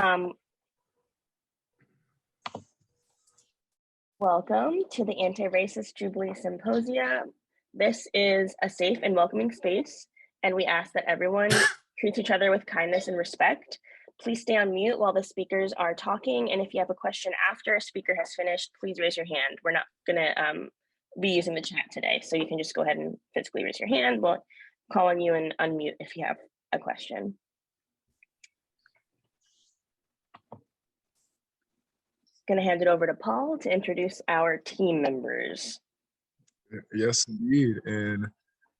Um, Welcome to the Anti-Racist.Jubilee.Symposia. This is a safe and welcoming space, and we ask that everyone treats each other with kindness and respect. Please stay on mute while the speakers are talking, and if you have a question after a speaker has finished, please raise your hand. We're not gonna be using the chat today, so you can just go ahead and physically raise your hand. We'll call on you and unmute if you have a question. Going to hand it over to Paul to introduce our team members. Yes, indeed. And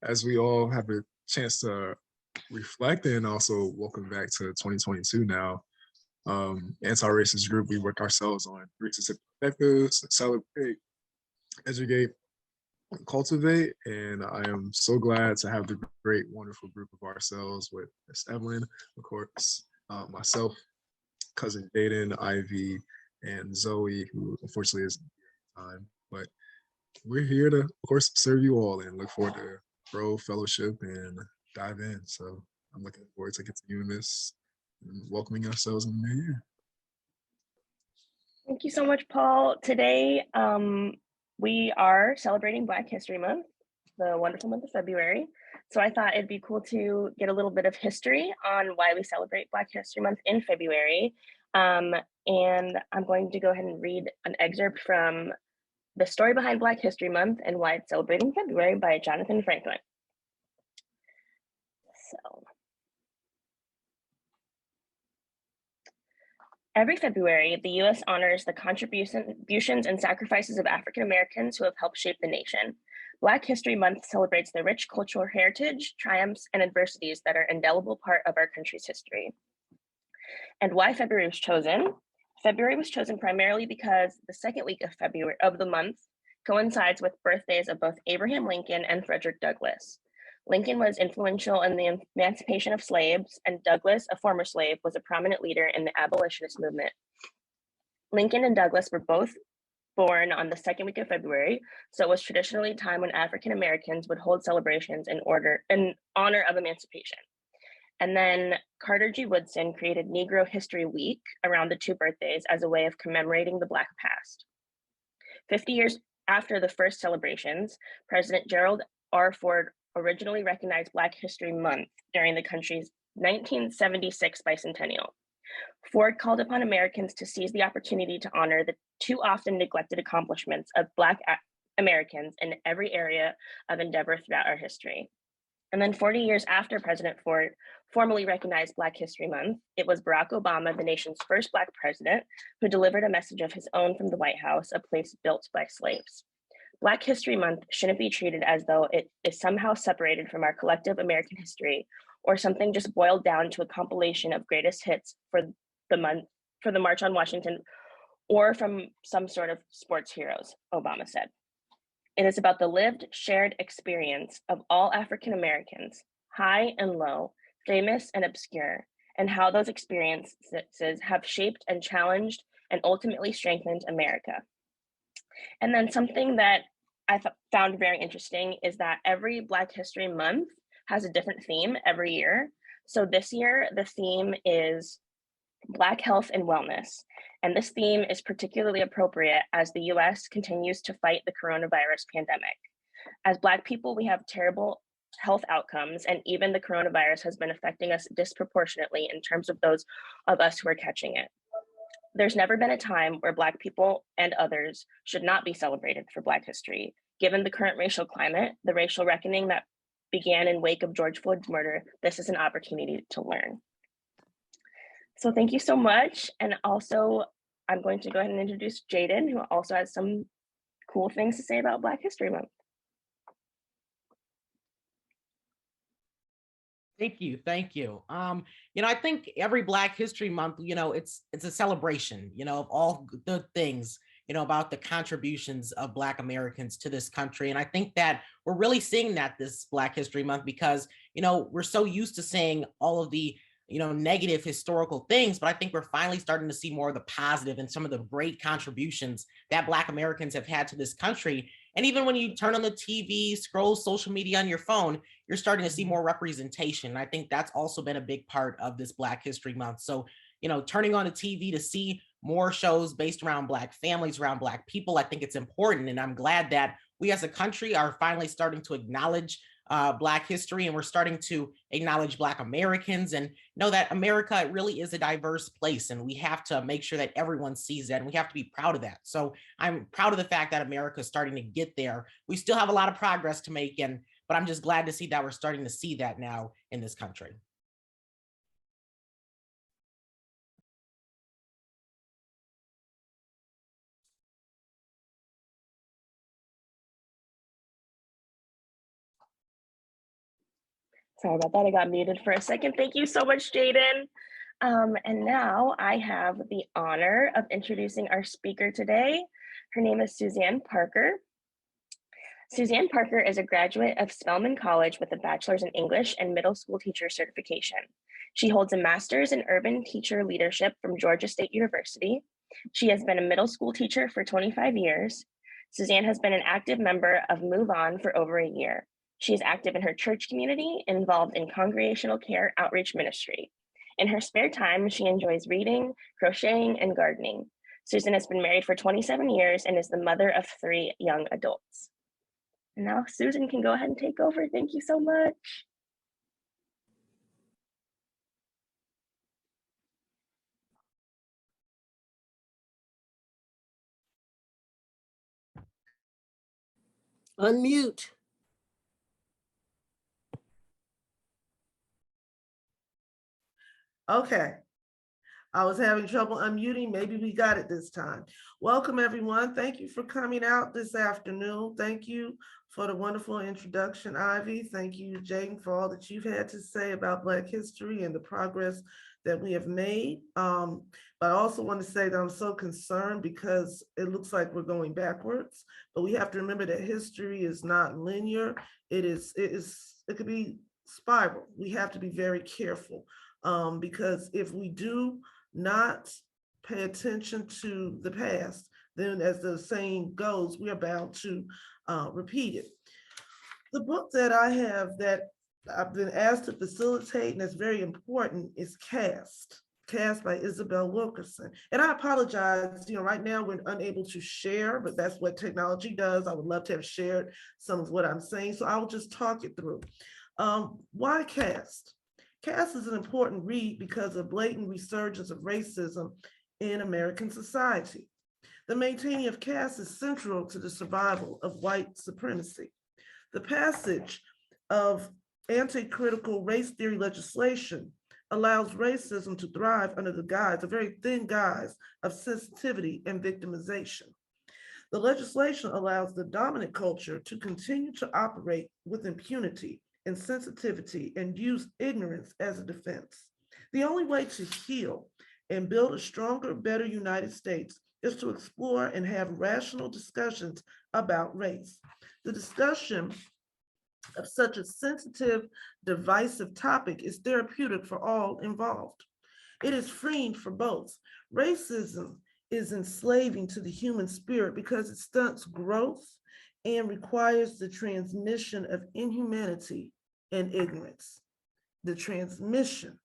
as we all have a chance to reflect and also welcome back to 2022 now, anti-racist group, we work ourselves on racist perspectives, celebrate, educate, cultivate. And I am so glad to have the great, wonderful group of ourselves with Miss Evelyn, of course, myself, cousin Jaden, Ivy, and Zoe, who unfortunately is time, but we're here to, of course, serve you all and look forward to grow, fellowship, and dive in. So I'm looking forward to continuing this and welcoming ourselves in the new year. Thank you so much, Paul. Today, we are celebrating Black History Month, the wonderful month of February. So I thought it'd be cool to get a little bit of history on why we celebrate Black History Month in February. And I'm going to go ahead and read an excerpt from The Story Behind Black History Month and Why It's Celebrated in February by Jonathan Franklin. So, every February, the U.S. honors the contributions and sacrifices of African Americans who have helped shape the nation. Black History Month celebrates the rich cultural heritage, triumphs, and adversities that are an indelible part of our country's history. And why February was chosen? February was chosen primarily because the second week of February of the month coincides with birthdays of both Abraham Lincoln and Frederick Douglass. Lincoln was influential in the emancipation of slaves, and Douglass, a former slave, was a prominent leader in the abolitionist movement. Lincoln and Douglass were both born on the second week of February, so it was traditionally a time when African Americans would hold celebrations in honor of emancipation. And then Carter G. Woodson created Negro History Week around the two birthdays as a way of commemorating the Black past. 50 years after the first celebrations, President Gerald R. Ford originally recognized Black History Month during the country's 1976 bicentennial. Ford called upon Americans to seize the opportunity to honor the too often neglected accomplishments of Black Americans in every area of endeavor throughout our history. And then 40 years after President Ford formally recognized Black History Month, it was Barack Obama, the nation's first Black president, who delivered a message of his own from the White House, a place built by slaves. Black History Month shouldn't be treated as though it is somehow separated from our collective American history or something just boiled down to a compilation of greatest hits for the March on Washington or from some sort of sports heroes, Obama said. It is about the lived, shared experience of all African Americans, high and low, famous and obscure, and how those experiences have shaped and challenged and ultimately strengthened America. And then something that I found very interesting is that every Black History Month has a different theme every year. So this year, the theme is Black Health and Wellness. And this theme is particularly appropriate as the US continues to fight the coronavirus pandemic. As Black people, we have terrible health outcomes, and even the coronavirus has been affecting us disproportionately in terms of those of us who are catching it. There's never been a time where Black people and others should not be celebrated for Black history. Given the current racial climate, the racial reckoning that began in wake of George Floyd's murder, this is an opportunity to learn. So thank you so much. And also, I'm going to go ahead and introduce Jaden, who also has some cool things to say about Black History Month. Thank you. I think every Black History Month, it's a celebration, of all the things, about the contributions of Black Americans to this country. And I think that we're really seeing that this Black History Month because, we're so used to saying all of the negative historical things, but I think we're finally starting to see more of the positive and some of the great contributions that Black Americans have had to this country. And even when you turn on the TV, scroll social media on your phone, you're starting to see more representation. And I think that's also been a big part of this Black History Month. So, turning on the TV to see more shows based around Black families, around Black people. I think it's important. And I'm glad that we as a country are finally starting to acknowledge Black history, and we're starting to acknowledge Black Americans, and know that America really is a diverse place, and we have to make sure that everyone sees that, and we have to be proud of that. So I'm proud of the fact that America is starting to get there. We still have a lot of progress to make, but I'm just glad to see that we're starting to see that now in this country. Sorry about that, I got muted for a second. Thank you so much, Jaden. And now I have the honor of introducing our speaker today. Her name is Suzanne Parker. Suzanne Parker is a graduate of Spelman College with a bachelor's in English and middle school teacher certification. She holds a master's in urban teacher leadership from Georgia State University. She has been a middle school teacher for 25 years. Suzanne has been an active member of Move On for over a year. She is active in her church community and involved in congregational care outreach ministry. In her spare time, she enjoys reading, crocheting, and gardening. Susan has been married for 27 years and is the mother of 3 young adults. And now Susan can go ahead and take over. Thank you so much. Unmute. Okay. I was having trouble unmuting. Maybe we got it this time. Welcome, everyone. Thank you for coming out this afternoon. Thank you for the wonderful introduction, Ivy. Thank you, Jaden, for all that you've had to say about Black history and the progress that we have made. But I also want to say that I'm so concerned because it looks like we're going backwards. But we have to remember that history is not linear. It could be spiral. We have to be very careful because if we do not pay attention to the past, then as the saying goes, we are bound to repeat it. The book that I have that I've been asked to facilitate, and that's very important, is Caste by Isabel Wilkerson. And I apologize, right now we're unable to share, but that's what technology does. I would love to have shared some of what I'm saying, so I'll just talk it through. Why Caste? Caste is an important read because of blatant resurgence of racism in American society. The maintaining of caste is central to the survival of white supremacy. The passage of anti-critical race theory legislation allows racism to thrive under the guise, a very thin guise, of sensitivity and victimization. The legislation allows the dominant culture to continue to operate with impunity and sensitivity and use ignorance as a defense. The only way to heal and build a stronger, better United States is to explore and have rational discussions about race. The discussion of such a sensitive, divisive topic is therapeutic for all involved. It is freeing for both. Racism is enslaving to the human spirit because it stunts growth and requires the transmission of inhumanity and ignorance. The transmission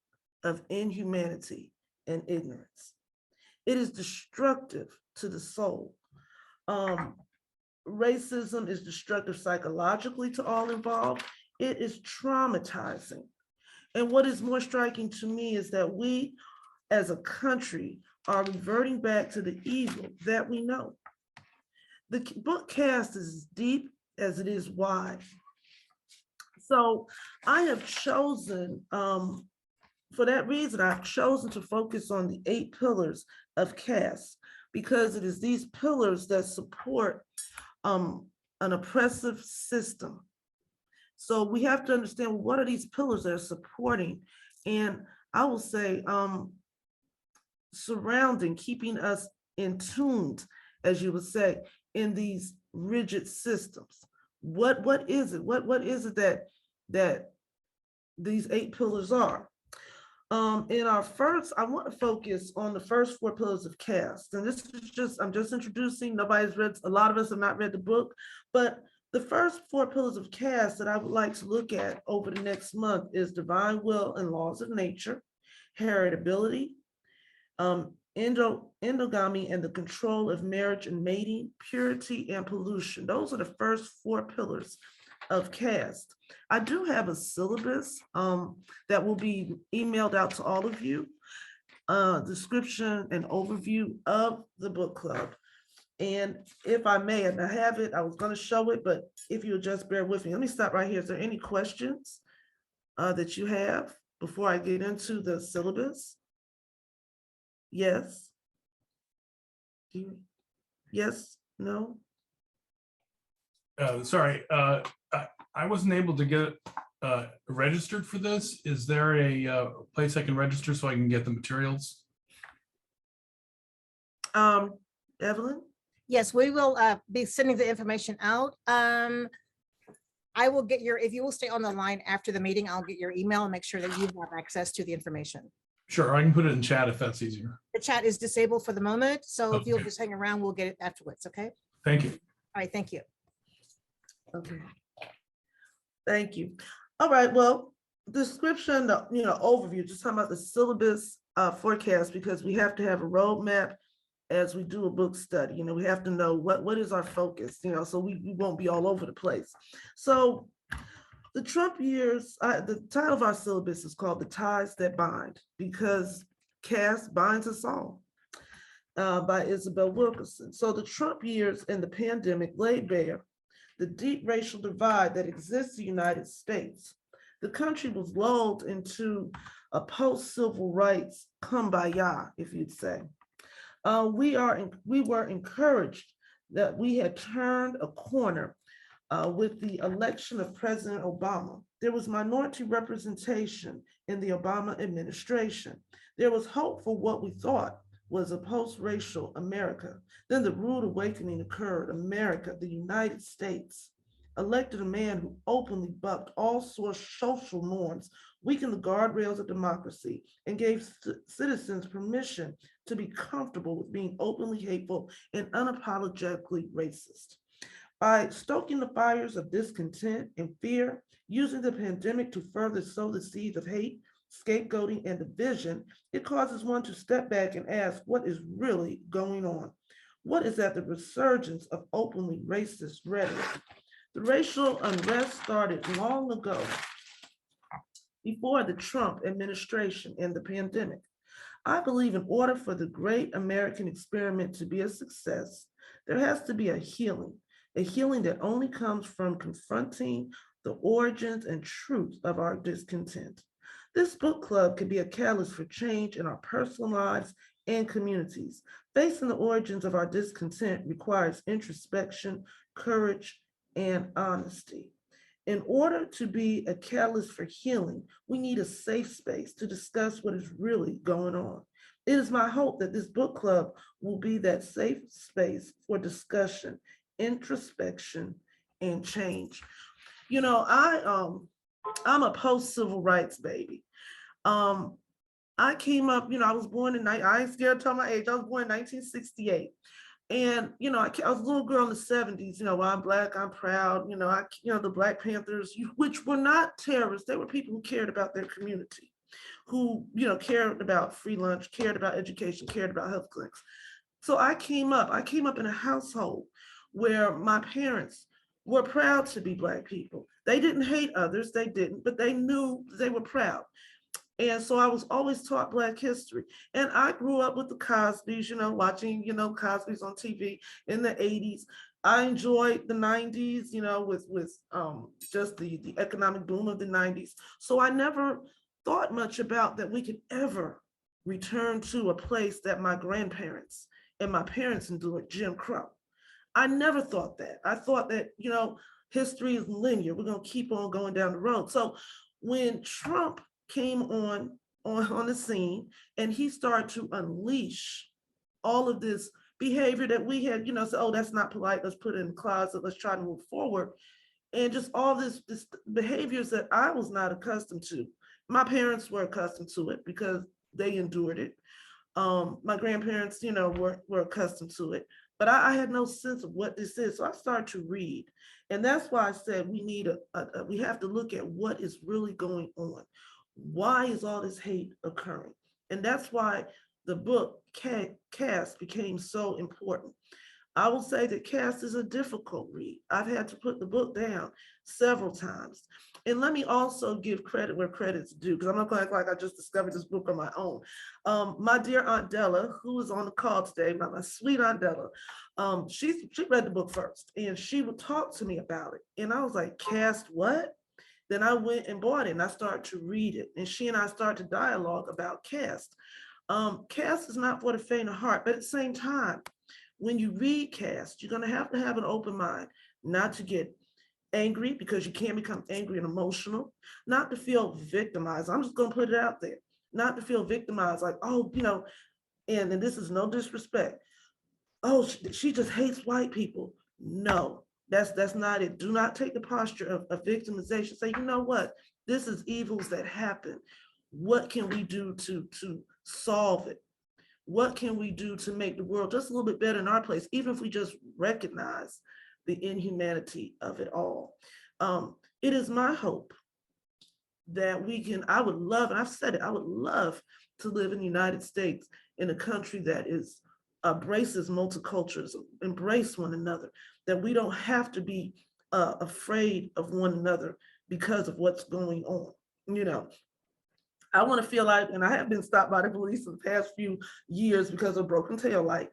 of inhumanity and ignorance. It is destructive to the soul. Racism is destructive psychologically to all involved. It is traumatizing. And what is more striking to me is that we as a country are reverting back to the evil that we know. The book Caste is as deep as it is wide. So I have chosen, for that reason, I've chosen to focus on the 8 pillars of Caste because it is these pillars that support an oppressive system. So we have to understand what are these pillars that are supporting, and I will say surrounding, keeping us in tuned, as you would say, in these rigid systems. What is it? What is it that these 8 pillars are? In our first, I want to focus on the first 4 pillars of caste. And this is just, I'm just introducing, nobody's read, a lot of us have not read the book, but the first 4 pillars of caste that I would like to look at over the next month is divine will and laws of nature, heritability, endogamy and the control of marriage and mating, purity and pollution. Those are the first 4 pillars of Caste. I do have a syllabus that will be emailed out to all of you, description and overview of the book club. And if I may, and I have it, I was going to show it, but if you'll just bear with me, let me stop right here. Is there any questions that you have before I get into the syllabus? Yes. Yes, no? Sorry, I wasn't able to get registered for this. Is there a place I can register so I can get the materials? Evelyn? Yes, we will be sending the information out. I will get your, if you will stay on the line after the meeting, I'll get your email and make sure that you have access to the information. Sure, I can put it in chat if that's easier. The chat is disabled for the moment, so if you'll Okay. just hang around, we'll get it afterwards, okay? Thank you. All right, thank you. Okay. Thank you. All right, well, description, overview, just talking about the syllabus forecast, because we have to have a roadmap as we do a book study. We have to know what is our focus, so we won't be all over the place. So the Trump years, the title of our syllabus is called The Ties That Bind, because Caste binds us all, by Isabel Wilkerson. So the Trump years and the pandemic laid bare the deep racial divide that exists in the United States. The country was lulled into a post-civil rights kumbaya, if you'd say. We were encouraged that we had turned a corner with the election of President Obama. There was minority representation in the Obama administration. There was hope for what we thought was a post-racial America. Then the rude awakening occurred. America, the United States, elected a man who openly bucked all social norms, weakened the guardrails of democracy, and gave citizens permission to be comfortable with being openly hateful and unapologetically racist. By stoking the fires of discontent and fear, using the pandemic to further sow the seeds of hate, scapegoating, and division, it causes one to step back and ask what is really going on. What is at the resurgence of openly racist rhetoric? The racial unrest started long ago, before the Trump administration and the pandemic. I believe in order for the great American experiment to be a success, there has to be a healing that only comes from confronting the origins and truth of our discontent. This book club could be a catalyst for change in our personal lives and communities. Facing the origins of our discontent requires introspection, courage, and honesty. In order to be a catalyst for healing, we need a safe space to discuss what is really going on. It is my hope that this book club will be that safe space for discussion, introspection, and change. I'm a post-civil rights baby. I came up, I was born I ain't scared to tell my age. I was born in 1968. And, I was a little girl in the 70s, I'm Black, I'm proud, the Black Panthers, which were not terrorists. They were people who cared about their community, who, cared about free lunch, cared about education, cared about health clinics. So I came up in a household where my parents were proud to be Black people. They didn't hate others, they didn't, but they knew they were proud. And so I was always taught Black history. And I grew up with the Cosbys, watching, Cosbys on TV in the 80s. I enjoyed the 90s, with just the economic boom of the 90s. So I never thought much about that we could ever return to a place that my grandparents and my parents endured, Jim Crow. I never thought that. I thought that, history is linear. We're going to keep on going down the road. So when Trump came on the scene and he started to unleash all of this behavior that we had, say, oh, that's not polite, let's put it in the closet, let's try to move forward. And just all this behaviors that I was not accustomed to. My parents were accustomed to it because they endured it. My grandparents, were accustomed to it, but I had no sense of what this is. So I started to read. And that's why I said we have to look at what is really going on. Why is all this hate occurring? And that's why the book Caste became so important. I will say that Caste is a difficult read. I've had to put the book down several times. And let me also give credit where credit's due, because I'm not going to act like I just discovered this book on my own. My dear Aunt Della, who is on the call today, my sweet Aunt Della, she read the book first, and she would talk to me about it. And I was like, Caste what? Then I went and bought it, and I started to read it. And she and I started to dialogue about Caste. Caste is not for the faint of heart, but at the same time, when you read Caste, you're going to have an open mind, not to get angry, because you can become angry and emotional, not to feel victimized. I'm just going to put it out there, not to feel victimized, like, oh, and this is no disrespect. Oh, she just hates white people. No, that's not it. Do not take the posture of victimization. Say, you know what? This is evils that happen. What can we do to solve it? What can we do to make the world just a little bit better in our place, even if we just recognize the inhumanity of it all? It is my hope that I would love, and I've said it, I would love to live in the United States, in a country that embraces multiculturalism, embrace one another, that we don't have to be afraid of one another because of what's going on. I want to feel like, and I have been stopped by the police in the past few years because of broken tail light,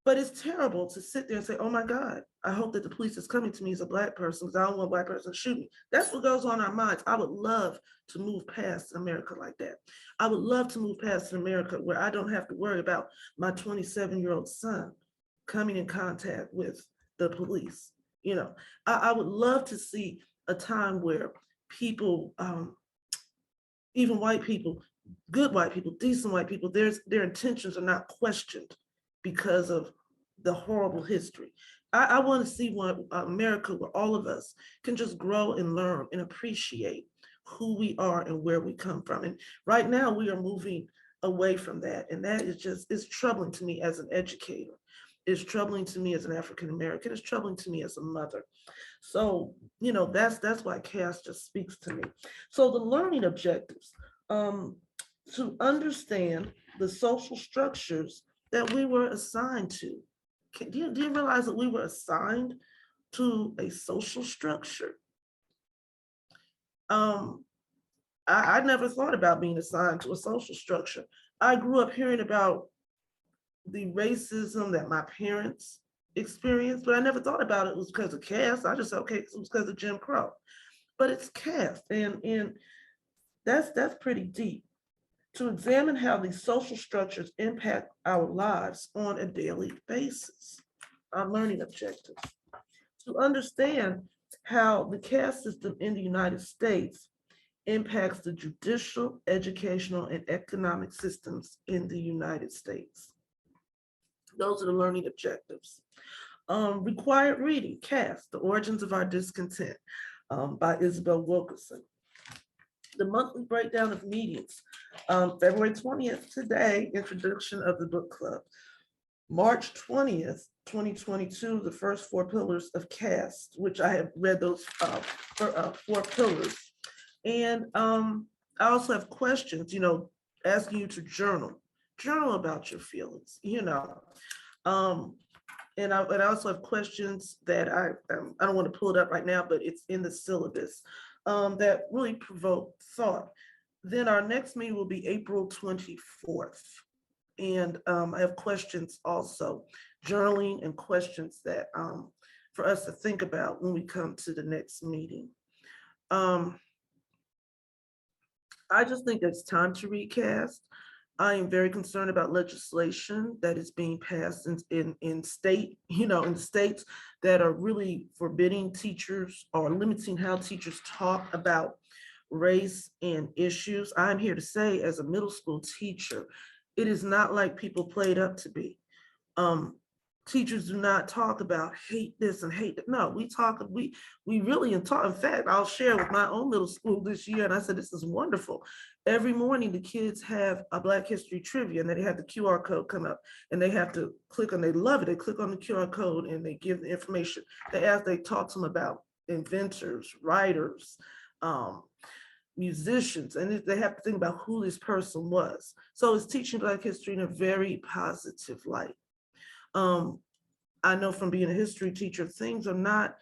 but it's terrible to sit there and say, oh my God, I hope that the police is coming to me as a Black person, because I don't want a Black person to shoot me. That's what goes on in our minds. I would love to move past America like that. I would love to move past an America where I don't have to worry about my 27-year-old son coming in contact with the police. I would love to see a time where people, even white people, good white people, decent white people, their intentions are not questioned because of the horrible history. I want to see one America where all of us can just grow and learn and appreciate who we are and where we come from. And right now we are moving away from that. And that is it's troubling to me as an educator. It's troubling to me as an African American. It's troubling to me as a mother. So, that's why Caste just speaks to me. So the learning objectives, to understand the social structures that we were assigned to. Do you realize that we were assigned to a social structure? I never thought about being assigned to a social structure. I grew up hearing about the racism that my parents experienced, but I never thought about it was because of caste. I just said, okay, it was because of Jim Crow. But it's caste, and that's pretty deep. To examine how these social structures impact our lives on a daily basis. Our learning objectives. To understand how the caste system in the United States impacts the judicial, educational, and economic systems in the United States. Those are the learning objectives. Required reading, Caste, The Origins of Our Discontent, by Isabel Wilkerson. The monthly breakdown of meetings, February 20th, today, introduction of the book club. March 20th, 2022, the first 4 pillars of Caste, which I have read those 4 pillars. And I also have questions, asking you to journal about your feelings, And I also have questions that I don't want to pull it up right now, but it's in the syllabus. That really provoke thought. Then our next meeting will be April 24th. And I have questions also, journaling and questions that for us to think about when we come to the next meeting. I just think it's time to recast. I am very concerned about legislation that is being passed in state, in states that are really forbidding teachers or limiting how teachers talk about race and issues. I'm here to say, as a middle school teacher, it is not like people play it up to be. Teachers do not talk about hate this and hate that. No, we really talk. In fact, I'll share with my own middle school this year, and I said, this is wonderful. Every morning, the kids have a Black History trivia, and then they have the QR code come up, and they have to click on, they love it. They click on the QR code, and they give the information. They talk to them about inventors, writers, musicians, and they have to think about who this person was. So it's teaching Black history in a very positive light. I know from being a history teacher, things are not,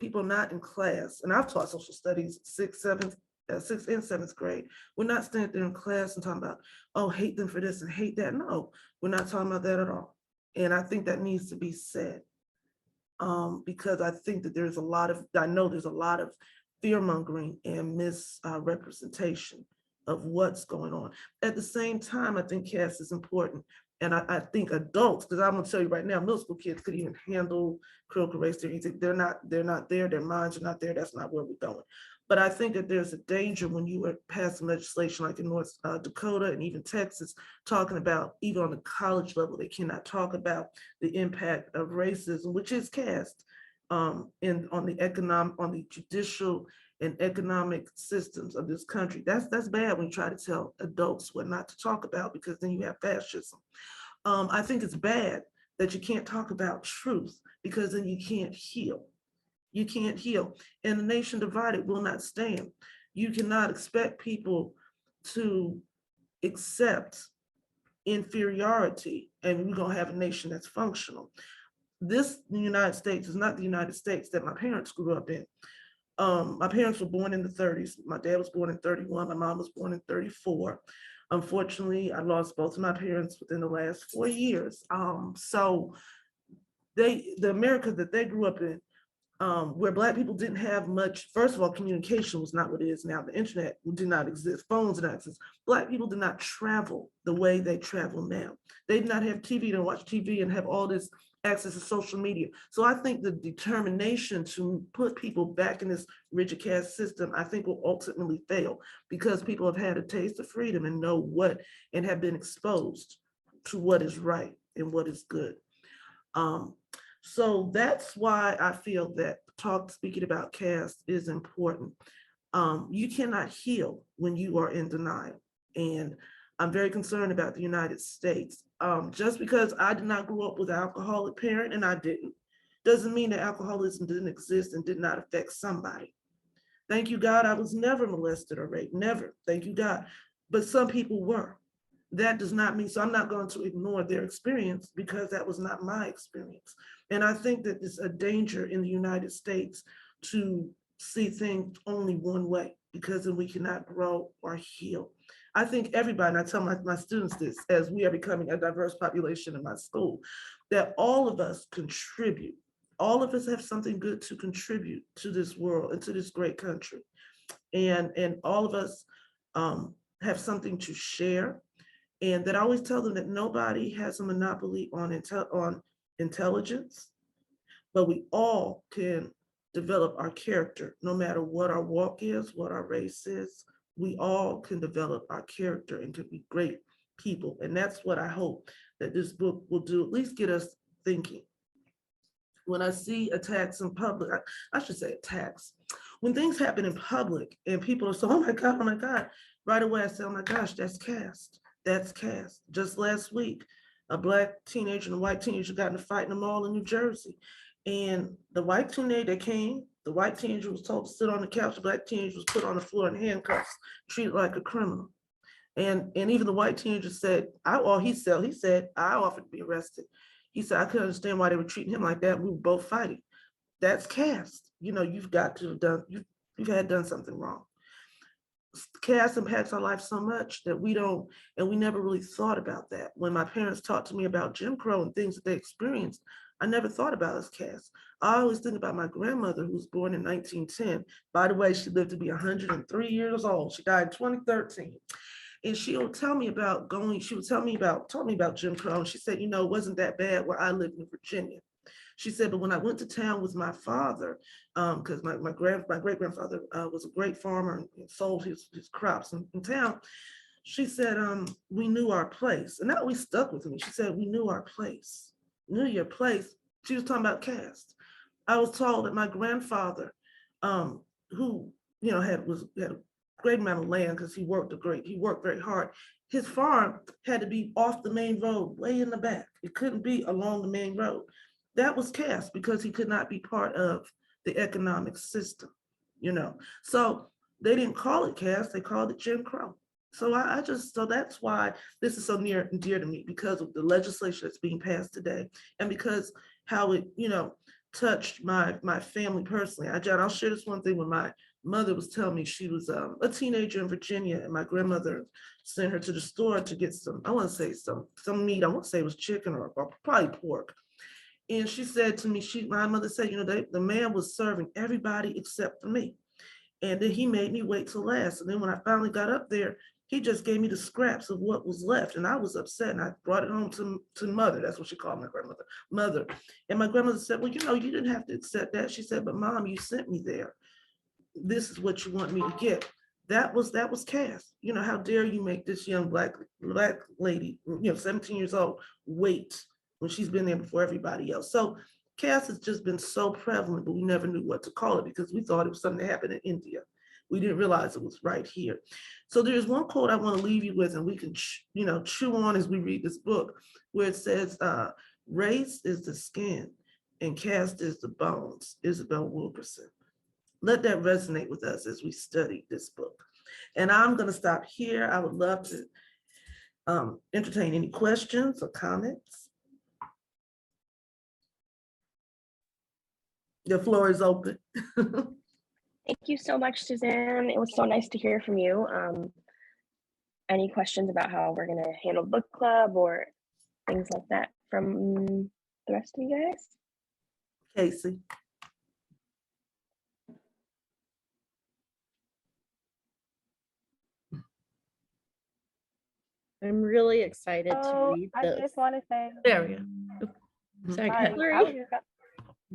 people are not in class, and I've taught social studies sixth and seventh grade. We're not standing there in class and talking about, oh, hate them for this and hate that. No, we're not talking about that at all. And I think that needs to be said, because I think that I know there's a lot of fear mongering and misrepresentation of what's going on. At the same time, I think caste is important. And I think adults, because I'm gonna tell you right now, middle school kids could even handle critical race theory. They're not there, their minds are not there, that's not where we're going. But I think that there's a danger when you are passing legislation like in North Dakota and even Texas, talking about, even on the college level, they cannot talk about the impact of racism, which is caste, on the judicial and economic systems of this country. That's bad when you try to tell adults what not to talk about, because then you have fascism. I think it's bad that you can't talk about truth, because then you can't heal. You can't heal. And the nation divided will not stand. You cannot expect people to accept inferiority and we're gonna have a nation that's functional. The United States is not the United States that my parents grew up in. My parents were born in the 30s. My dad was born in 31. My mom was born in 34. Unfortunately, I lost both of my parents within the last 4 years. So the America that they grew up in, where Black people didn't have much, first of all, communication was not what it is now. The internet did not exist, phones did not exist. Black people did not travel the way they travel now. They did not have TV to watch TV and have all this access to social media. So I think the determination to put people back in this rigid caste system, I think will ultimately fail, because people have had a taste of freedom and know what, and have been exposed to what is right and what is good. So that's why I feel that speaking about caste is important. You cannot heal when you are in denial. And I'm very concerned about the United States. Just because I did not grow up with an alcoholic parent, and I didn't, doesn't mean that alcoholism didn't exist and did not affect somebody. Thank you, God, I was never molested or raped, never, thank you, God. But some people were. That does not mean, so I'm not going to ignore their experience, because that was not my experience. And I think that it's a danger in the United States to see things only one way, because then we cannot grow or heal. I think everybody, and I tell my students this as we are becoming a diverse population in my school, that all of us contribute. All of us have something good to contribute to this world and to this great country. And all of us have something to share. And that I always tell them that nobody has a monopoly on intelligence, but we all can develop our character, no matter what our walk is, what our race is. We all can develop our character and can be great people. And that's what I hope that this book will do, at least get us thinking. When I see attacks in public, I should say attacks. When things happen in public and people are saying, oh my God, right away I say, oh my gosh, that's caste. That's caste. Just last week, a Black teenager and a white teenager got in a fight in a mall in New Jersey. And the white teenager came, the white teenager was told to sit on the couch, the Black teenager was put on the floor in handcuffs, treated like a criminal. And even the white teenager said, he said, I offered to be arrested. He said, I couldn't understand why they were treating him like that. We were both fighting. That's caste. You've got to have done something wrong. Caste impacts our life so much that we never really thought about that. When my parents talked to me about Jim Crow and things that they experienced, I never thought about as caste. I always think about my grandmother, who was born in 1910. By the way, she lived to be 103 years old. She died in 2013. And she would tell me about told me about Jim Crow. And she said, it wasn't that bad where I lived in Virginia. She said, but when I went to town with my father, because my great-grandfather was a great farmer and sold his crops in town, she said, we knew our place. And that always stuck with me. She said, we knew our place. Knew your place. She was talking about caste. I was told that my grandfather, who had a great amount of land because he worked very hard. His farm had to be off the main road, way in the back. It couldn't be along the main road. That was caste, because he could not be part of the economic system, So they didn't call it caste, they called it Jim Crow. So so that's why this is so near and dear to me, because of the legislation that's being passed today, and because how it, touched my family personally. I'll share this one thing. When my mother was telling me she was a teenager in Virginia, and my grandmother sent her to the store to get some, I want to say some meat. I want to say it was chicken or probably pork. And she said to me, my mother said, the man was serving everybody except for me. And then he made me wait till last. And then when I finally got up there, he just gave me the scraps of what was left. And I was upset, and I brought it home to mother. That's what she called my grandmother, mother. And my grandmother said, well, you didn't have to accept that. She said, but Mom, you sent me there. This is what you want me to get. That was caste. How dare you make this young black lady, 17 years old, wait when she's been there before everybody else. So caste has just been so prevalent, but we never knew what to call it because we thought it was something that happened in India. We didn't realize it was right here. So there's one quote I want to leave you with, and we can chew on as we read this book, where it says, race is the skin and caste is the bones. Isabel Wilkerson. Let that resonate with us as we study this book. And I'm going to stop here. I would love to entertain any questions or comments. The floor is open. Thank you so much, Suzanne. It was so nice to hear from you. Any questions about how we're going to handle book club or things like that from the rest of you guys? Casey. I'm really excited to read I this. just want to say. There we go.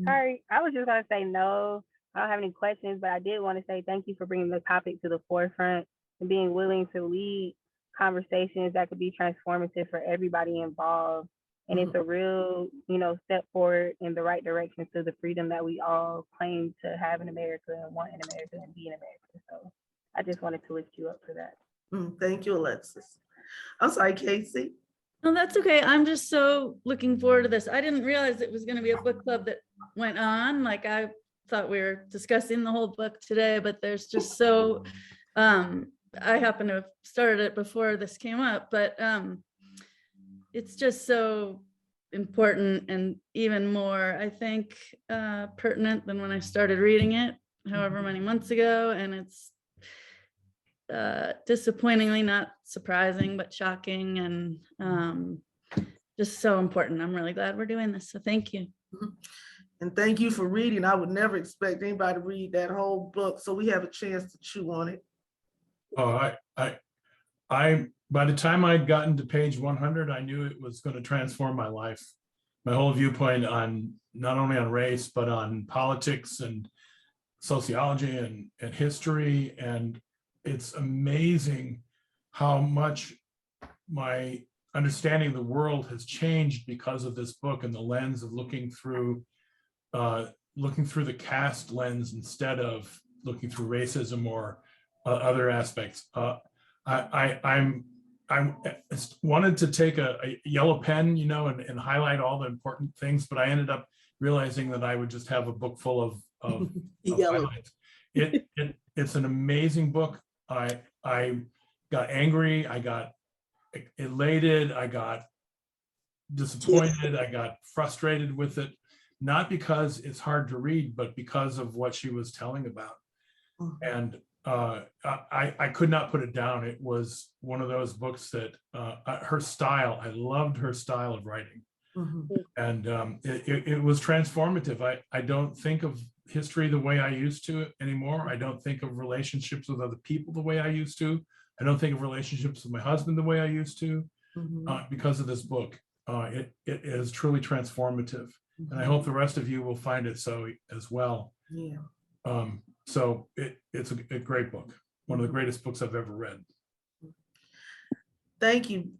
Sorry, I was just gonna say no. I don't have any questions, but I did want to say thank you for bringing the topic to the forefront and being willing to lead conversations that could be transformative for everybody involved. And it's a real, step forward in the right direction to the freedom that we all claim to have in America and want in America and be in America. So I just wanted to lift you up for that. Thank you, Alexis. I'm sorry, Casey. No, that's okay. I'm just so looking forward to this. I didn't realize it was going to be a book club that went on. Like, I thought we were discussing the whole book today, but there's just so, I happen to have started it before this came up, but it's just so important and even more, I think, pertinent than when I started reading it, however many months ago. And it's disappointingly not surprising, but shocking, and just so important. I'm really glad we're doing this. So thank you. And thank you for reading. I would never expect anybody to read that whole book, so we have a chance to chew on it. Oh, I by the time I'd gotten to page 100, I knew it was going to transform my life. My whole viewpoint on not only on race, but on politics and sociology and history. And it's amazing how much my understanding of the world has changed because of this book and the lens of looking through the caste lens instead of looking through racism or other aspects. I wanted to take a yellow pen, and highlight all the important things, but I ended up realizing that I would just have a book full of highlights. It's an amazing book. I got angry, I got elated, I got disappointed, I got frustrated with it, not because it's hard to read, but because of what she was telling about. And I could not put it down. It was one of those books that her style, I loved her style of writing. And it was transformative. I don't think of history the way I used to anymore. I don't think of relationships with other people the way I used to. I don't think of relationships with my husband the way I used to, because of this book. It is truly transformative. And I hope the rest of you will find it so as well. Yeah. So it's a great book. One of the greatest books I've ever read. Thank you.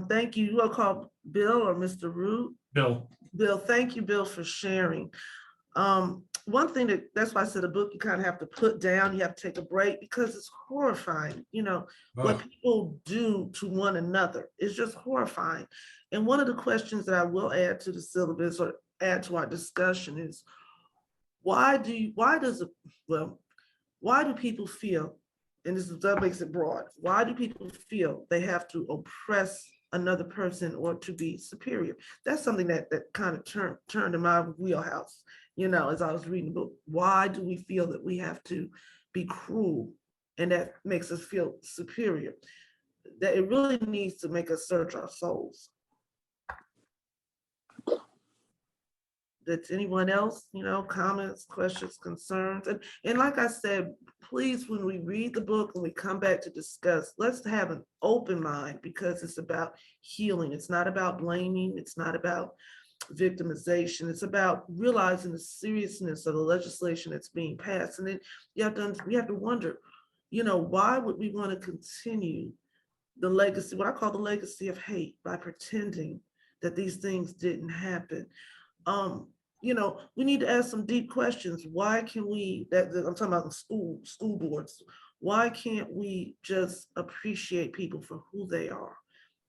Thank you. You will call Bill or Mr. Root? Bill. Bill, thank you, Bill, for sharing. One thing that's why I said a book you kind of have to put down, you have to take a break, because it's horrifying, what people do to one another. It's just horrifying. And one of the questions that I will add to the syllabus or add to our discussion is, why do people feel and that makes it broad. Why do people feel they have to oppress another person or to be superior? That's something that kind of turned in my wheelhouse, as I was reading the book. Why do we feel that we have to be cruel, and that makes us feel superior? That it really needs to make us search our souls. That's anyone else, comments, questions, concerns. And like I said, please, when we read the book and we come back to discuss, let's have an open mind, because it's about healing. It's not about blaming. It's not about victimization. It's about realizing the seriousness of the legislation that's being passed. And then we have to wonder, why would we want to continue the legacy, what I call the legacy of hate, by pretending that these things didn't happen? We need to ask some deep questions. Why can we, I'm talking about school boards, why can't we just appreciate people for who they are?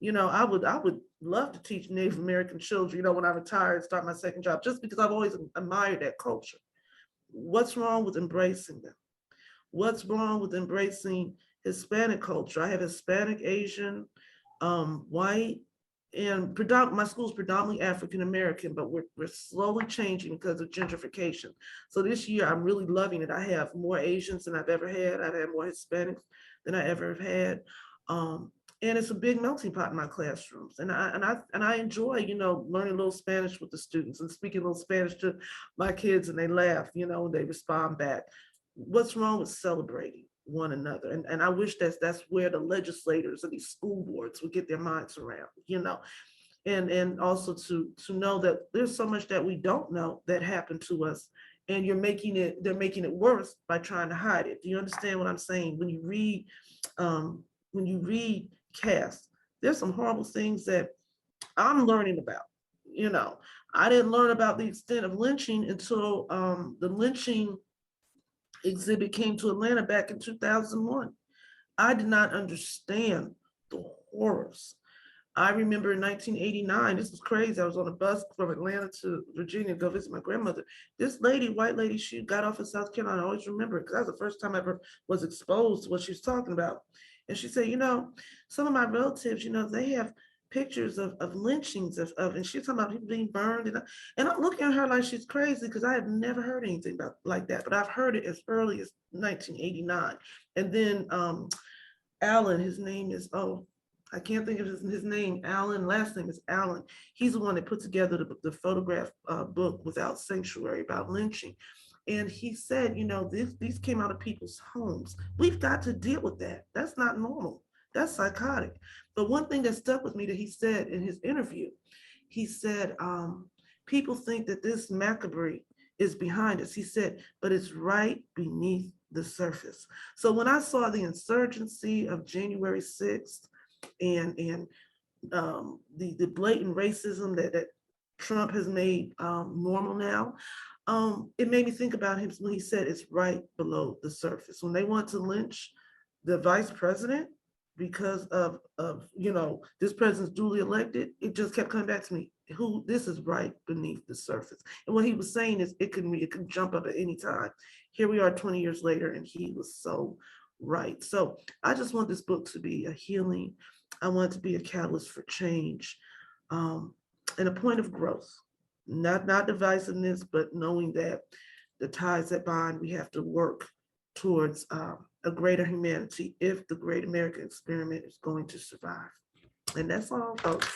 I would love to teach Native American children, when I retire and start my second job, just because I've always admired that culture. What's wrong with embracing them? What's wrong with embracing Hispanic culture? I have Hispanic, Asian, white, and my school's predominantly African American, but we're slowly changing because of gentrification. So this year I'm really loving it. I have more Asians than I've ever had. I've had more Hispanics than I ever have had. And it's a big melting pot in my classrooms. And I enjoy, learning a little Spanish with the students and speaking a little Spanish to my kids, and they laugh, and they respond back. What's wrong with celebrating one another? And I wish that's where the legislators of these school boards would get their minds around, and also to know that there's so much that we don't know that happened to us, and they're making it worse by trying to hide it. Do you understand what I'm saying? When you read Caste, there's some horrible things that I'm learning about. I didn't learn about the extent of lynching until the lynching exhibit came to Atlanta back in 2001. I did not understand the horrors. I remember in 1989, this was crazy. I was on a bus from Atlanta to Virginia to go visit my grandmother. This lady, white lady, she got off in South Carolina. I always remember it because that was the first time I ever was exposed to what she was talking about. And she said, some of my relatives, they have pictures of lynchings and she's talking about people being burned. And I'm looking at her like she's crazy because I have never heard anything about like that, but I've heard it as early as 1989. And then Alan, his name is, I can't think of his name, Alan, last name is Alan. He's the one that put together the photograph book Without Sanctuary about lynching. And he said, these came out of people's homes. We've got to deal with that. That's not normal. That's psychotic. But one thing that stuck with me that he said in his interview, he said, people think that this macabre is behind us. He said, but it's right beneath the surface. So when I saw the insurgency of January 6th and the blatant racism that Trump has made normal now, it made me think about him when he said it's right below the surface. When they want to lynch the vice president because of this president's duly elected, it just kept coming back to me. This is right beneath the surface. And what he was saying is it can jump up at any time. Here we are 20 years later, and he was so right. So I just want this book to be a healing. I want it to be a catalyst for change, and a point of growth. Not divisiveness, but knowing that the ties that bind, we have to work towards a greater humanity if the great American experiment is going to survive. And that's all, folks.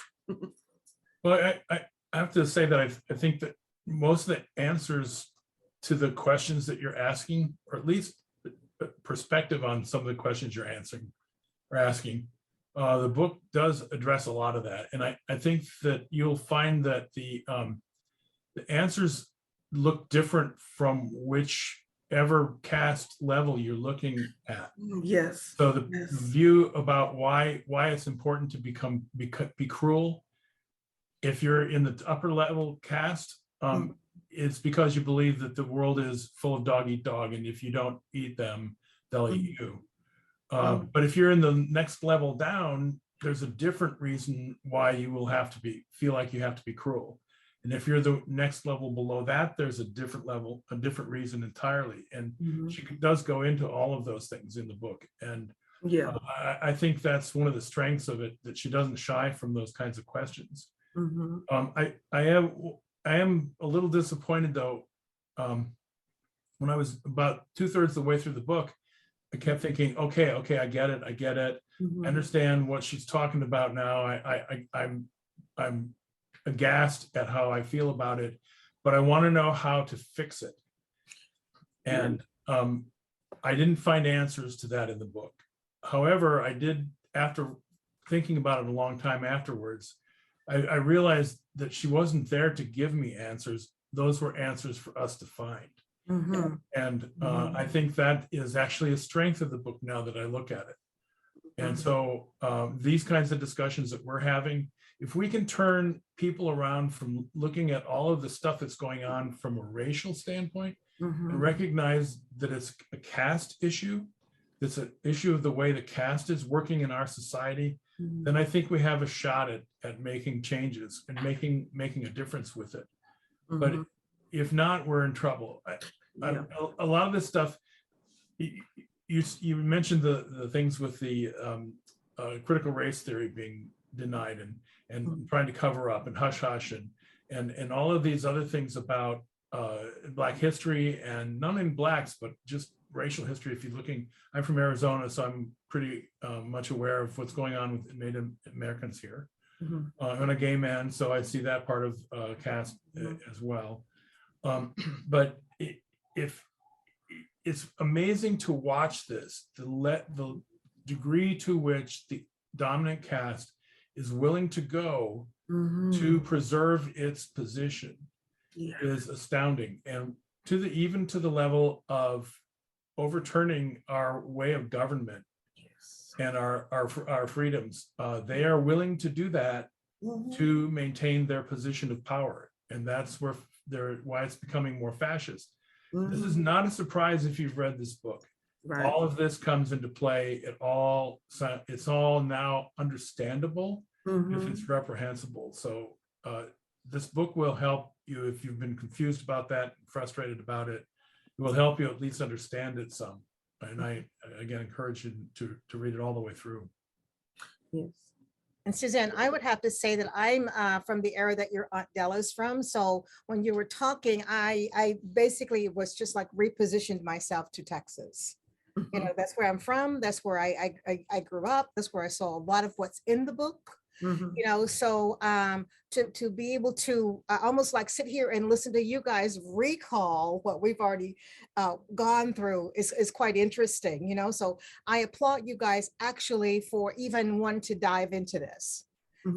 Well, I have to say that I think that most of the answers to the questions that you're asking, or at least perspective on some of the questions you're asking, the book does address a lot of that. And I think that you'll find that the answers look different from whichever caste level you're looking at. Yes. So the view about why it's important to be cruel, if you're in the upper level caste, it's because you believe that the world is full of dog eat dog, and if you don't eat them, they'll eat you. But if you're in the next level down, there's a different reason why you will have to feel like you have to be cruel. And if you're the next level below that, there's a different level, a different reason entirely. And she does go into all of those things in the book. And Yeah. I think that's one of the strengths of it, that she doesn't shy from those kinds of questions. I am a little disappointed though. When I was about 2/3 of the way through the book, I kept thinking, okay, I get it. I understand what she's talking about now. I'm aghast at how I feel about it, but I want to know how to fix it. And I didn't find answers to that in the book. However, I did, after thinking about it a long time afterwards, I realized that she wasn't there to give me answers. Those were answers for us to find. And I think that is actually a strength of the book now that I look at it. And so these kinds of discussions that we're having, if we can turn people around from looking at all of the stuff that's going on from a racial standpoint and recognize that it's a caste issue, it's an issue of the way the caste is working in our society, then I think we have a shot at making changes and making a difference with it. But if not, we're in trouble. A lot of this stuff, you mentioned the things with the critical race theory being denied and trying to cover up and hush hush and all of these other things about Black history, and not only Blacks, but just racial history. If you're looking, I'm from Arizona, so I'm pretty much aware of what's going on with Native Americans here. I'm a gay man, so I see that part of caste as well. But it's amazing to watch this, the degree to which the dominant caste is willing to go to preserve its position is astounding. And even to the level of overturning our way of government and our freedoms. They are willing to do that to maintain their position of power. And that's why it's becoming more fascist. This is not a surprise if you've read this book. All of this comes into play. It's all now understandable if it's reprehensible. So this book will help you if you've been confused about that, frustrated about it. It will help you at least understand it some. And I, again, encourage you to read it all the way through. Yes. And Suzanne, I would have to say that I'm from the era that your Aunt Della's from. So when you were talking, I basically was just like repositioned myself to Texas. You know, that's where I'm from. That's where I grew up. That's where I saw a lot of what's in the book. You know, so to be able to almost like sit here and listen to you guys recall what we've already gone through is quite interesting, you know. So I applaud you guys actually for even wanting to dive into this.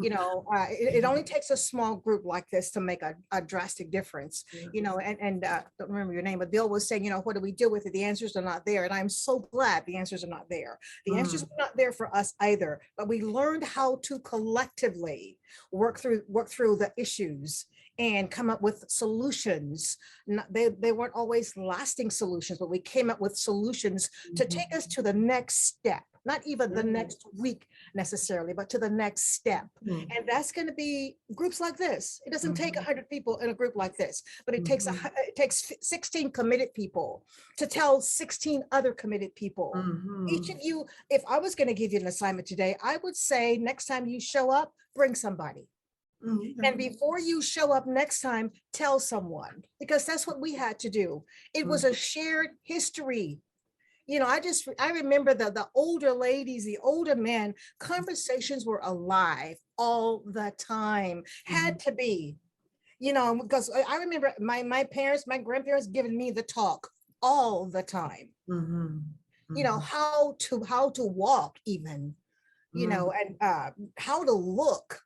You know, it only takes a small group like this to make a drastic difference, you know, and don't remember your name, but Bill was saying, you know, what do we do with it? The answers are not there. And I'm so glad the answers are not there. The answers were not there for us either, but we learned how to collectively work through the issues and come up with solutions. They weren't always lasting solutions, but we came up with solutions to take us to the next step. Not even the next week necessarily, but to the next step. And that's going to be groups like this. It doesn't take 100 people in a group like this, but it takes 16 committed people to tell 16 other committed people. Each of you, if I was going to give you an assignment today, I would say next time you show up, bring somebody. And before you show up next time, tell someone, because that's what we had to do. It was a shared history. You know, I remember the older ladies, the older men, conversations were alive all the time, had to be, you know, because I remember my parents, my grandparents giving me the talk all the time, you know, how to walk even, you know, and how to look,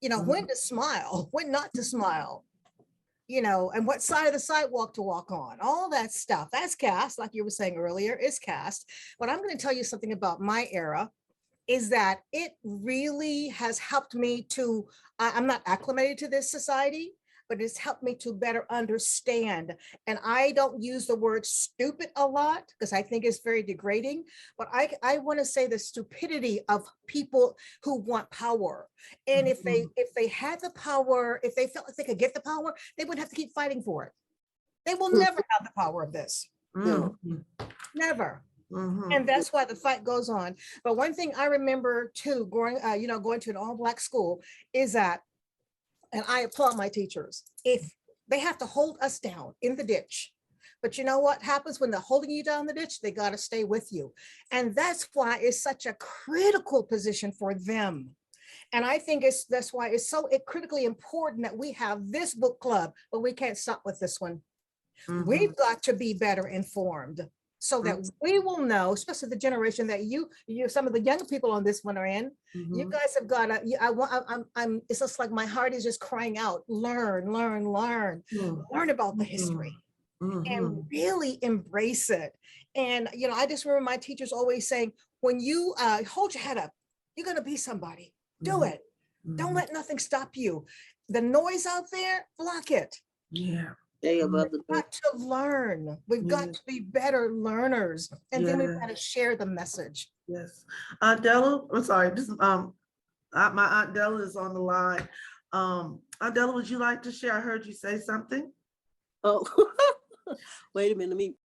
you know, when to smile, when not to smile. You know, and what side of the sidewalk to walk on, all that stuff. That's caste, like you were saying earlier, is caste. But I'm going to tell you something about my era, is that it really has helped me to, I'm not acclimated to this society. but it's helped me to better understand. And I don't use the word stupid a lot because I think it's very degrading, but I want to say the stupidity of people who want power. And if they had the power, if they felt like they could get the power, they wouldn't have to keep fighting for it. They will never have the power of this. Never. And that's why the fight goes on. But one thing I remember too, going to an all-Black school is that, and I applaud my teachers, if they have to hold us down in the ditch, but you know what happens when they're holding you down the ditch? They got to stay with you. And that's why it's such a critical position for them. And I think that's why it's so critically important that we have this book club, but we can't stop with this one. We've got to be better informed so that we will know, especially the generation that you some of the young people on this one are in. You guys have got to, it's just like my heart is just crying out, learn about the history and really embrace it. And, I just remember my teachers always saying, when you hold your head up, you're going to be somebody. Do it. Don't let nothing stop you. The noise out there, block it. We've got to learn. We've got to be better learners, and then we've got to share the message. Yes, Aunt Della. I'm sorry. This my Aunt Della is on the line. Aunt Della, would you like to share? I heard you say something. Oh, wait a minute. Let me.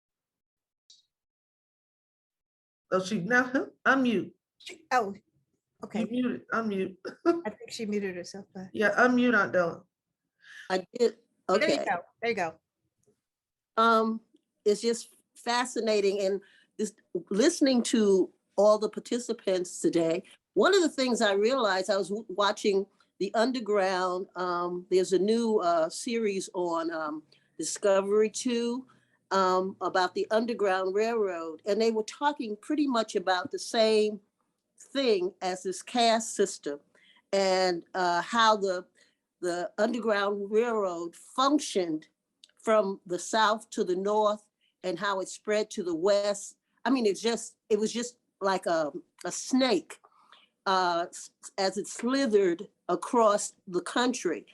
Oh, she now unmute. Oh, okay. You muted. Unmute. I think she muted herself. Yeah, unmute, Aunt Della. I did. Okay. There you go. It's just fascinating, and just listening to all the participants today. One of the things I realized, I was watching The Underground. There's a new series on Discovery 2 about the Underground Railroad, and they were talking pretty much about the same thing as this caste system, and how the Underground Railroad functioned from the south to the north and how it spread to the west. I mean, it was just like a snake as it slithered across the country.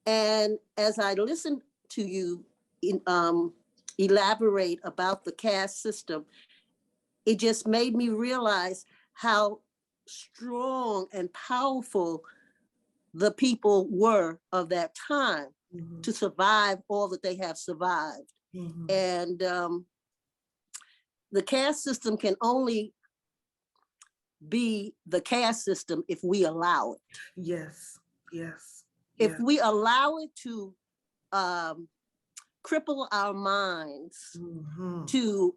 And as I listened to you elaborate about the caste system, it just made me realize how strong and powerful the people were of that time to survive all that they have survived. And the caste system can only be the caste system if we allow it. Yes. If we allow it to cripple our minds, to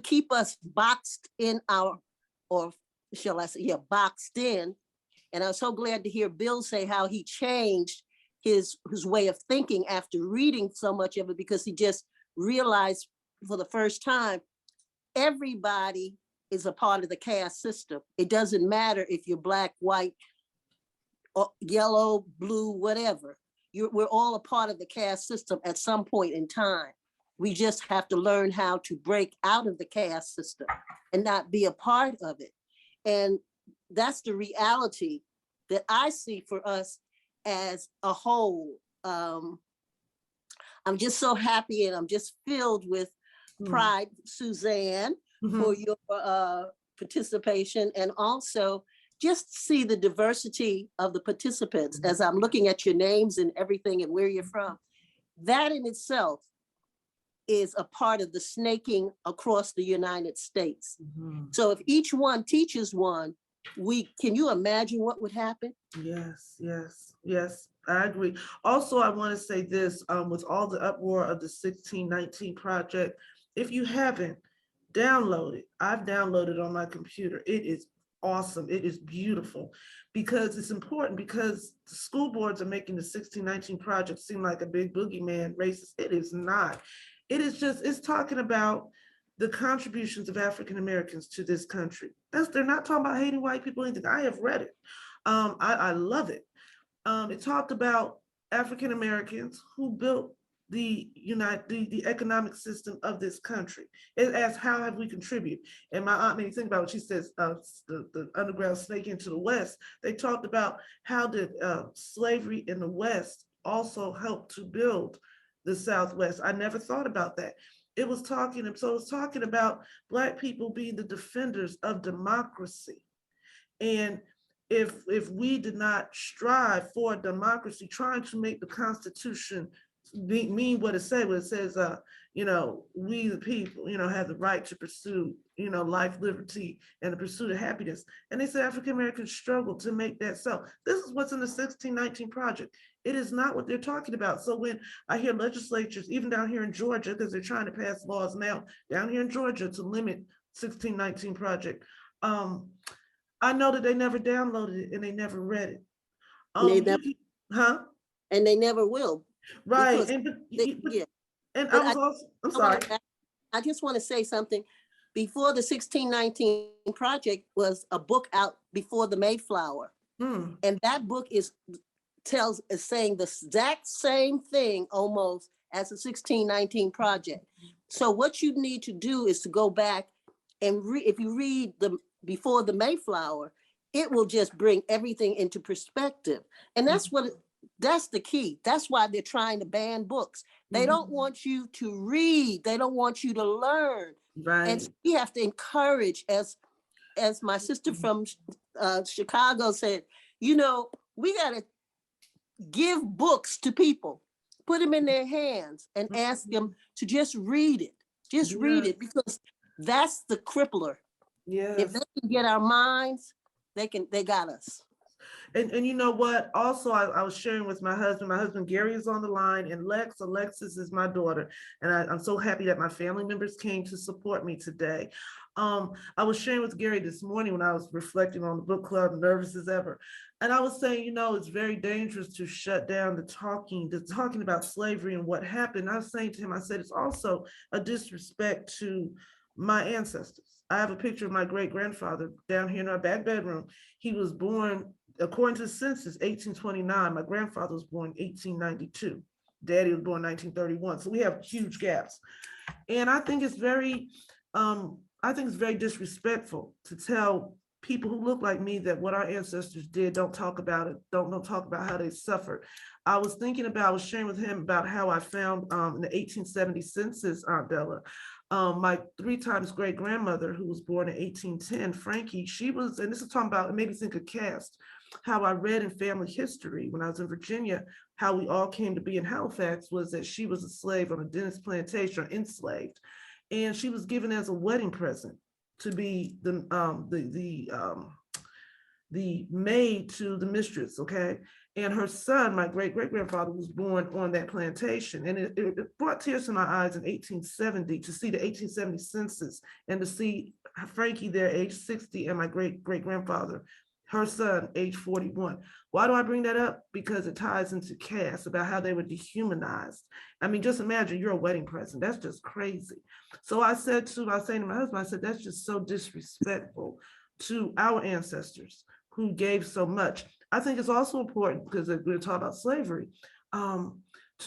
keep us boxed in or shall I say, boxed in. And I was so glad to hear Bill say how he changed his way of thinking after reading so much of it, because he just realized for the first time, everybody is a part of the caste system. It doesn't matter if you're Black, white, or yellow, blue, whatever. We're all a part of the caste system at some point in time. We just have to learn how to break out of the caste system and not be a part of it. And that's the reality that I see for us as a whole. I'm just so happy, and I'm just filled with pride, Suzanne, for your participation, and also just see the diversity of the participants as I'm looking at your names and everything and where you're from. That in itself is a part of the snaking across the United States. So if each one teaches one, can you imagine what would happen? Yes, I agree. Also, I want to say this, with all the uproar of the 1619 project, if you haven't downloaded, I've downloaded on my computer. It is awesome. It is beautiful, because it's important, because the school boards are making the 1619 project seem like a big boogeyman racist. It is not. It is just, it's talking about the contributions of African Americans to this country. They're not talking about hating white people or anything. I have read it. I love it. It talked about African Americans who built the economic system of this country. It asks, how have we contributed? And my aunt made me think about what she says, the underground snake into the West. They talked about how did slavery in the West also helped to build the Southwest. I never thought about that. It was talking about Black people being the defenders of democracy. And if we did not strive for democracy, trying to make the Constitution mean what it says, you know, we the people, you know, have the right to pursue, you know, life, liberty, and the pursuit of happiness. And they say African Americans struggle to make that so. This is what's in the 1619 Project. It is not what they're talking about. So when I hear legislatures, even down here in Georgia, because they're trying to pass laws now down here in Georgia to limit 1619 Project, I know that they never downloaded it and they never read it. They never, and they never will. Right. I just want to say something. Before the 1619 Project was a book out before the Mayflower. And that book is saying the exact same thing almost as the 1619 Project. So what you need to do is to go back and if you read before the Mayflower, it will just bring everything into perspective. And that's the key. That's why they're trying to ban books. They don't want you to read. They don't want you to learn. Right. And so we have to encourage, as my sister from Chicago said, you know, we got to give books to people, put them in their hands and ask them to just read it. Just read it, because that's the crippler. Yes. If they can get our minds, they got us. And you know what? Also, I was sharing with my husband Gary is on the line, and Alexis is my daughter. And I'm so happy that my family members came to support me today. I was sharing with Gary this morning when I was reflecting on the book club, nervous as ever. And I was saying, you know, it's very dangerous to shut down the talking about slavery and what happened. I was saying to him, I said, it's also a disrespect to my ancestors. I have a picture of my great-grandfather down here in our back bedroom. He was born, according to the census, 1829. My grandfather was born 1892. Daddy was born 1931. So we have huge gaps. And I think it's very disrespectful to tell people who look like me that what our ancestors did, don't talk about it, don't talk about how they suffered. I was sharing with him about how I found in the 1870 census, Aunt Bella, my 3 times great grandmother, who was born in 1810, Frankie, she was, and this is talking about, it made me think of caste, how I read in family history when I was in Virginia, how we all came to be in Halifax, was that she was a slave on a dentist plantation, or enslaved. And she was given as a wedding present to be the maid to the mistress, okay? And her son, my great-great-grandfather, was born on that plantation. And it brought tears to my eyes in 1870 to see the 1870 census and to see Frankie there, age 60, and my great-great-grandfather, her son, age 41. Why do I bring that up? Because it ties into caste, about how they were dehumanized. I mean, just imagine you're a wedding present. That's just crazy. So I was saying to my husband, I said, that's just so disrespectful to our ancestors who gave so much. I think it's also important, because we're talking about slavery, to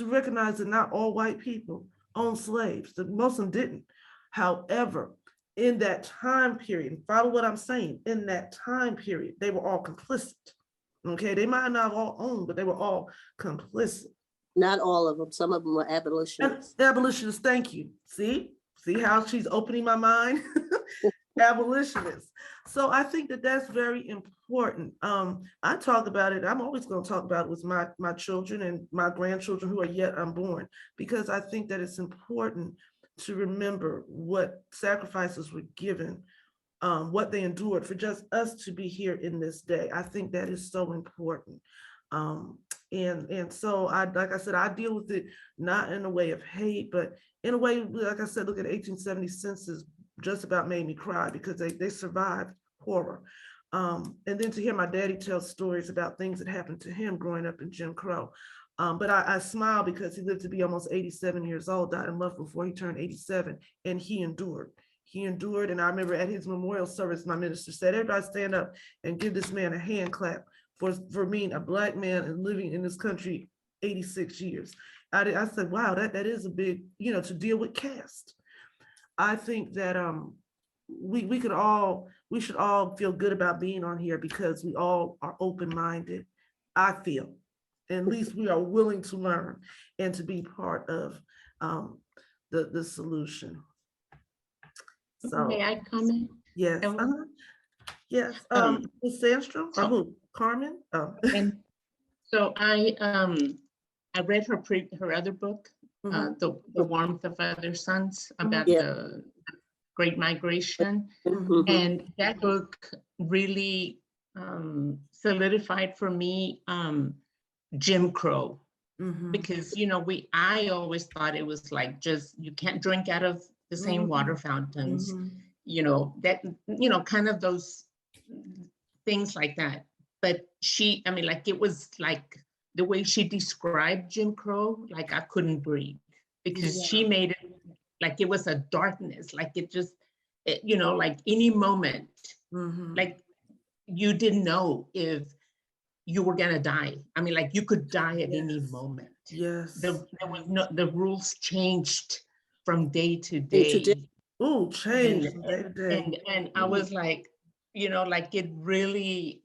recognize that not all white people owned slaves. Most of them didn't. However, in that time period, follow what I'm saying, in that time period, they were all complicit. Okay, they might not all own, but they were all complicit. Not all of them. Some of them were abolitionists. Abolitionists, thank you. See how she's opening my mind? Abolitionists. So I think that that's very important. I talk about it. I'm always going to talk about it with my children and my grandchildren who are yet unborn, because I think that it's important to remember what sacrifices were given, what they endured for just us to be here in this day. I think that is so important. And so like I said, I deal with it not in a way of hate, but in a way, like I said, look at 1870 census just about made me cry, because they survived horror. And then to hear my daddy tell stories about things that happened to him growing up in Jim Crow. But I smile because he lived to be almost 87 years old, died in love before he turned 87, and he endured. He endured, and I remember at his memorial service, my minister said, everybody stand up and give this man a hand clap for being a Black man and living in this country 86 years. I said, wow, that is a big, to deal with caste. I think that we should all feel good about being on here, because we all are open-minded, I feel. At least we are willing to learn and to be part of the solution. So May I comment? yes, yes. Ms. Sandstrom or who? Carmen? And so I read her other book, the Warmth of Other Suns, about the Great Migration. And that book really solidified for me Jim Crow. Because, you know, I always thought it was like, just, you can't drink out of the same water fountains, you know, that, you know, kind of those things like that. But I mean, like, it was like the way she described Jim Crow, like I couldn't breathe, because she made it like it was a darkness, like it just, you know, like any moment, like you didn't know if you were gonna die. I mean, like you could die at any moment. The rules changed from day to day. Oh, changed from day to day. And I was like, you know, like it really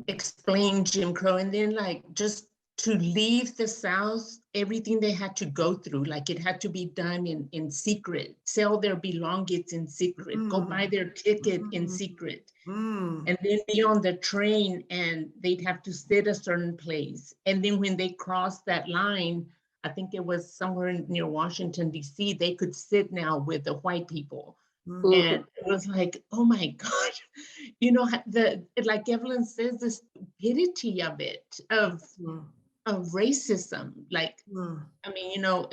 explained Jim Crow. And then like just to leave the South, everything they had to go through, like it had to be done in secret, sell their belongings in secret, go buy their ticket in secret, and then be on the train and they'd have to sit a certain place. And then when they crossed that line, I think it was somewhere near Washington, DC, they could sit now with the white people. And it was like, oh my God, you know, like Evelyn says, the stupidity of it, of racism, like, I mean, you know,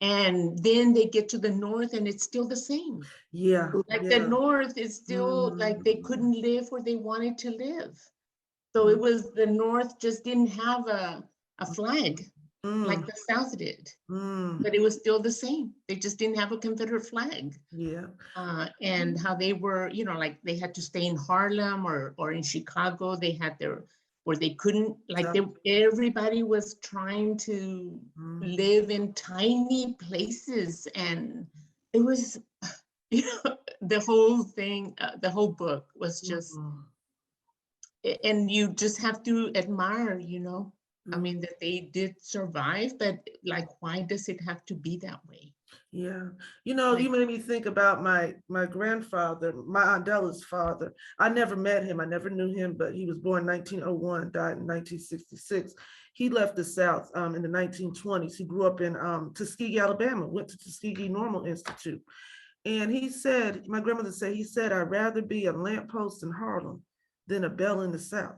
and then they get to the North and it's still the same. Like the North is still like they couldn't live where they wanted to live. So it was, the North just didn't have a flag like the South did, but it was still the same. They just didn't have a Confederate flag. And how they were, you know, like they had to stay in Harlem or in Chicago, they had where they couldn't, like everybody was trying to live in tiny places. And it was, you know, the whole thing, the whole book was just, and you just have to admire, you know, I mean, that they did survive, but like, why does it have to be that way? You know, you made me think about my grandfather, my Aunt Della's father. I never met him. I never knew him, but he was born 1901, died in 1966. He left the South in the 1920s. He grew up in Tuskegee, Alabama, went to Tuskegee Normal Institute. And he said, my grandmother said, he said, I'd rather be a lamppost in Harlem than a belle in the South.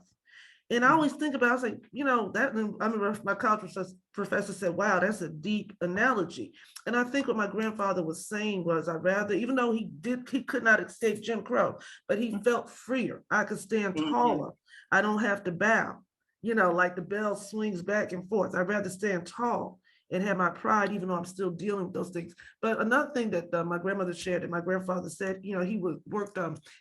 And I always think about, I was like, you know, that, I remember my college professor said, wow, that's a deep analogy. And I think what my grandfather was saying was, I'd rather, even though he could not escape Jim Crow, but he felt freer. I could stand taller. I don't have to bow, you know, like the bell swings back and forth. I'd rather stand tall and have my pride, even though I'm still dealing with those things. But another thing that my grandmother shared, that my grandfather said, you know, he worked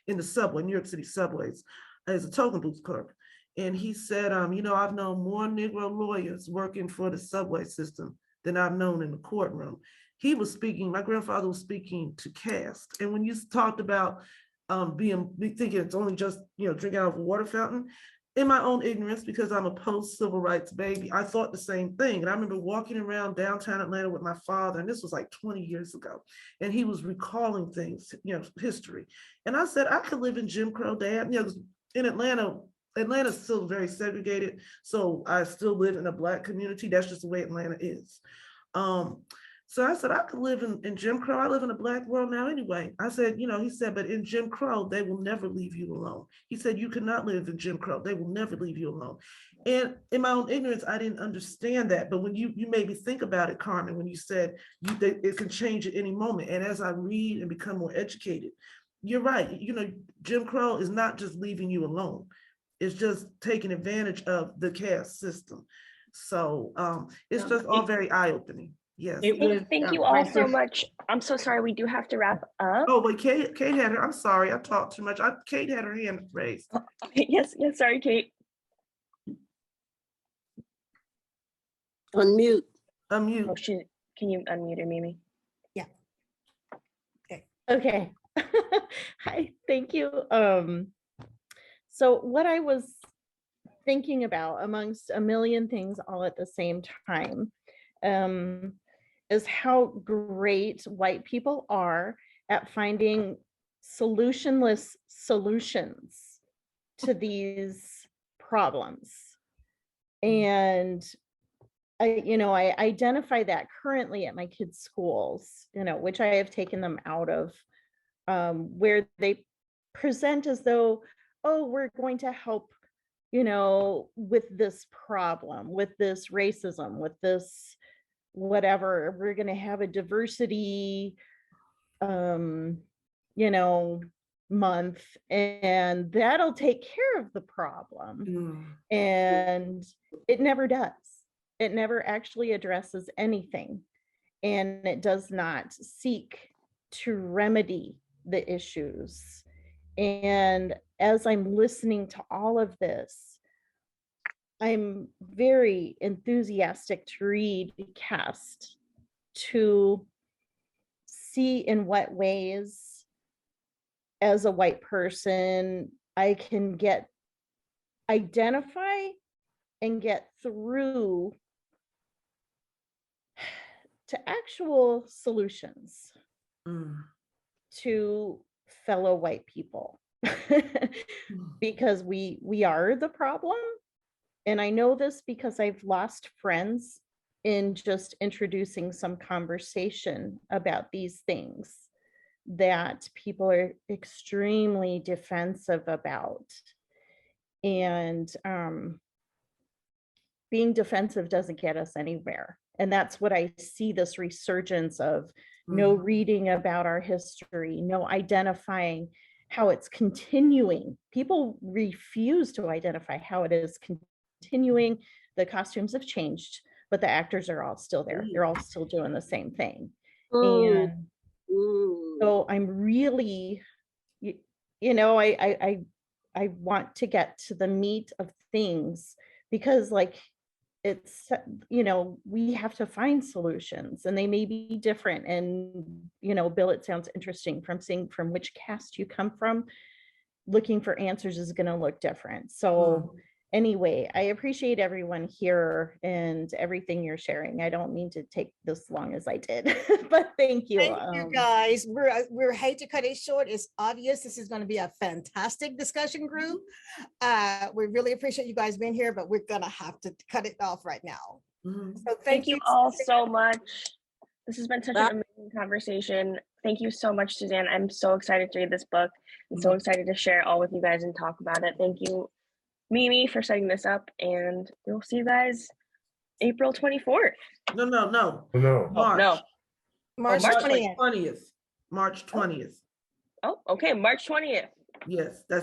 in the subway, New York City subways, as a token booth clerk. And he said, you know, I've known more Negro lawyers working for the subway system than I've known in the courtroom. He was speaking, my grandfather was speaking to Caste. And when you talked about thinking it's only just, you know, drinking out of a water fountain, in my own ignorance, because I'm a post-civil rights baby, I thought the same thing. And I remember walking around downtown Atlanta with my father, and this was like 20 years ago, and he was recalling things, you know, history. And I said, I could live in Jim Crow, Dad. You know, in Atlanta's still very segregated, so I still live in a Black community. That's just the way Atlanta is. So I said, I could live in Jim Crow. I live in a Black world now anyway. I said, you know, he said, but in Jim Crow, they will never leave you alone. He said, you cannot live in Jim Crow. They will never leave you alone. And in my own ignorance, I didn't understand that. But when you made me think about it, Carmen, when you said it can change at any moment. And as I read and become more educated, you're right. You know, Jim Crow is not just leaving you alone. It's just taking advantage of the caste system. So it's just all very eye-opening. Yes. Thank you all so much. I'm so sorry, we do have to wrap up. Oh, but Kate had her, I'm sorry, I talked too much. Kate had her hand raised. Oh, okay, yes, sorry, Kate. Unmute. Unmute. Oh, can you unmute her, Mimi? Yeah. Okay. Hi, thank you. So what I was thinking about amongst a million things all at the same time is how great white people are at finding solutionless solutions to these problems. And I identify that currently at my kids' schools, which I have taken them out of, where they present as though, oh, we're going to help, with this problem, with this racism, with this whatever, we're going to have a diversity, month, and that'll take care of the problem. And it never does. It never actually addresses anything, and it does not seek to remedy the issues. And as I'm listening to all of this, I'm very enthusiastic to read Caste, to see in what ways, as a white person, I can identify and get through to actual solutions to fellow white people. Because we are the problem. And I know this because I've lost friends in just introducing some conversation about these things that people are extremely defensive about. And being defensive doesn't get us anywhere. And that's what I see, this resurgence of no reading about our history, no identifying how it's continuing. People refuse to identify how it is continuing. The costumes have changed, but the actors are all still there. They're all still doing the same thing. And so I'm really, I want to get to the meat of things, because it's, we have to find solutions, and they may be different. And, Bill, it sounds interesting from seeing from which caste you come from. Looking for answers is going to look different. So anyway, I appreciate everyone here and everything you're sharing. I don't mean to take this long as I did, but thank you. Thank you, guys. We're hate to cut it short. It's obvious this is going to be a fantastic discussion group. We really appreciate you guys being here, but we're going to have to cut it off right now. So thank you all so much. This has been such an amazing conversation. Thank you so much, Suzanne. I'm so excited to read this book and so excited to share it all with you guys and talk about it. Thank you, Mimi, for setting this up, and we'll see you guys April 24th. No. March 20th. March 20th. Oh, okay, March 20th. Yes, that's